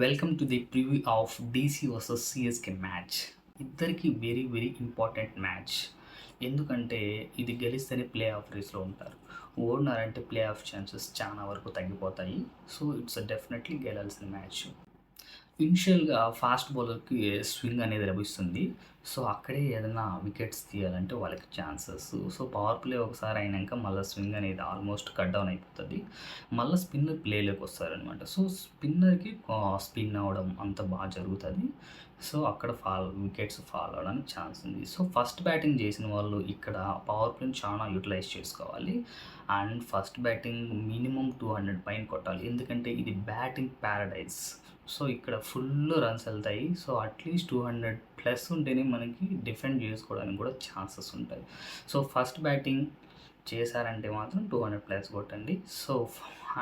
Welcome to the preview of DC versus CSK match. ఇద్దరికి very very important match. ఎందుకంటే ఇది గెలిస్తేనే play of రేస్లో ఉంటారు. ఓడినారంటే ప్లే ఆఫ్ ఛాన్సెస్ చాలా వరకు తగ్గిపోతాయి. సో ఇట్స్ డెఫినెట్లీ గెలాల్సిన మ్యాచ్. ఇనిషియల్గా ఫాస్ట్ బౌలర్కి స్వింగ్ అనేది లభిస్తుంది. సో అక్కడే ఏదైనా వికెట్స్ తీయాలంటే వాళ్ళకి ఛాన్సెస్. సో పవర్ ప్లే ఒకసారి అయినాక మళ్ళీ స్వింగ్ అనేది ఆల్మోస్ట్ కట్ డౌన్ అయిపోతుంది. మళ్ళీ స్పిన్నర్ ప్లేలోకి వస్తారనమాట. సో స్పిన్నర్కి స్పిన్ అవ్వడం అంత బాగా జరుగుతుంది. సో అక్కడ వికెట్స్ ఫాల్ అవ్వడానికి ఛాన్స్ ఉంది. సో ఫస్ట్ బ్యాటింగ్ చేసిన వాళ్ళు ఇక్కడ పవర్ ప్లేని చాలా యూటిలైజ్ చేసుకోవాలి. అండ్ ఫస్ట్ బ్యాటింగ్ మినిమం 200 పైన కొట్టాలి. ఎందుకంటే ఇది బ్యాటింగ్ ప్యారడైజ్. సో ఇక్కడ ఫుల్ రన్స్ వెళ్తాయి. సో అట్లీస్ట్ 200 ప్లస్ ఉంటేనే మనకి డిఫెండ్ చేసుకోవడానికి కూడా ఛాన్సెస్ ఉంటాయి. సో ఫస్ట్ బ్యాటింగ్ చేశారంటే మాత్రం 200 ప్లస్ కొట్టండి. సో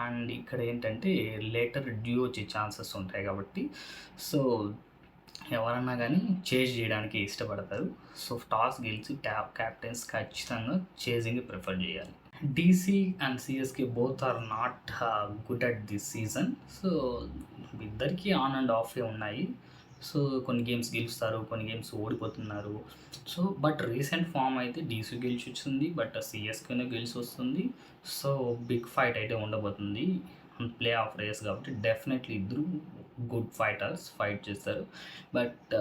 అండ్ ఇక్కడ ఏంటంటే లేటర్ డ్యూ వచ్చే ఛాన్సెస్ ఉంటాయి కాబట్టి సో ఎవరన్నా కానీ చేజ్ చేయడానికి ఇష్టపడతారు. సో టాస్ గెలిచి క్యాప్టెన్స్ ఖచ్చితంగా చేజింగ్ ప్రిఫర్ చేయాలి. DC and CSK both are not good at this season. So ఇద్దరికీ ఆన్ అండ్ ఆఫే ఉన్నాయి. సో కొన్ని గేమ్స్ గెలుస్తారు, కొన్ని గేమ్స్ ఓడిపోతున్నారు. సో బట్ రీసెంట్ ఫామ్ అయితే డీసీ గెలిచి వచ్చింది, బట్ సిఎస్కేనే గెలిచి వస్తుంది. సో బిగ్ ఫైట్ అయితే ఉండబోతుంది ప్లే ఆఫ్ రేస్ కాబట్టి డెఫినెట్లీ ఇద్దరు గుడ్ ఫైటర్స్ ఫైట్ చేస్తారు. బట్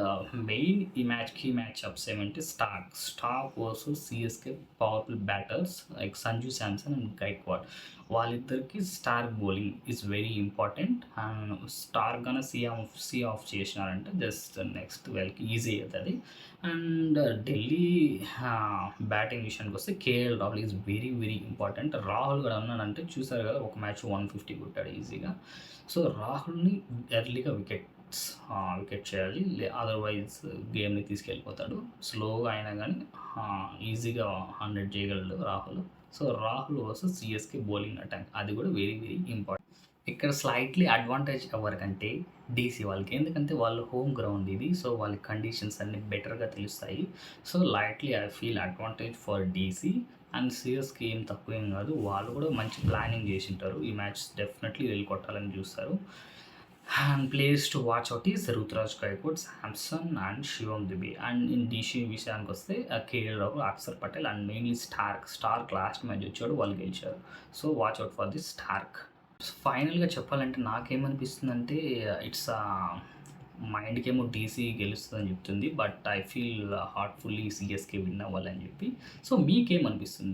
మెయిన్ ఈ కీ మ్యాచ్ అప్స్ ఏమంటే Starc versus CSK powerful batters like Sanju Samson and Gaikwad. వాళ్ళిద్దరికి Starc bowling is very important. And Starc కన్నా సీ ఆఫ్ చేసినారంటే జస్ట్ నెక్స్ట్ వాళ్ళకి ఈజీ అవుతుంది. అండ్ ఢిల్లీ బ్యాటింగ్ విషయానికి వస్తే KL Rahul is very very important. Rahul కూడా ఉన్నాడంటే చూసారు కదా, ఒక మ్యాచ్ 150 కొట్టాడు ఈజీగా. సో రాహుల్ని ఎర్లీగా వికెట్ చేయాలి, అదర్వైజ్ గేమ్ని తీసుకెళ్ళిపోతాడు. స్లోగా అయినా కానీ ఈజీగా 100 చేయగలడు Rahul. So Rahul versus CSK bowling attack, అది కూడా వెరీ వెరీ ఇంపార్టెంట్. ఇక్కడ స్లైట్లీ అడ్వాంటేజ్ ఎవరికంటే డీసీ వాళ్ళకి, ఎందుకంటే వాళ్ళు హోమ్ గ్రౌండ్ ఇది. సో వాళ్ళ కండిషన్స్ అన్ని బెటర్గా తెలుస్తాయి. So lightly I feel advantage for DC. And సిఎస్కి ఏం తక్కువ ఏం కాదు, వాళ్ళు కూడా మంచి ప్లానింగ్ చేసి ఉంటారు. ఈ మ్యాచ్ డెఫినెట్లీ వెళ్ళి కొట్టాలని చూస్తారు. And players to watch out is Ruturaj Gaikwad, Samson and Shivam Dube. And in DC విషయానికి వస్తే KL Rahul, Axar Patel and mainly Starc last match వచ్చాడు, వాళ్ళు గెలిచారు. So watch out for this Starc. ఫైనల్గా చెప్పాలంటే నాకేమనిపిస్తుందంటే ఇట్స్ మైండ్కేమో డీసీ గెలుస్తుందని చెప్తుంది, but I feel heartfully CSK win అవ్వాలని చెప్పి. సో మీకేమనిపిస్తుంది?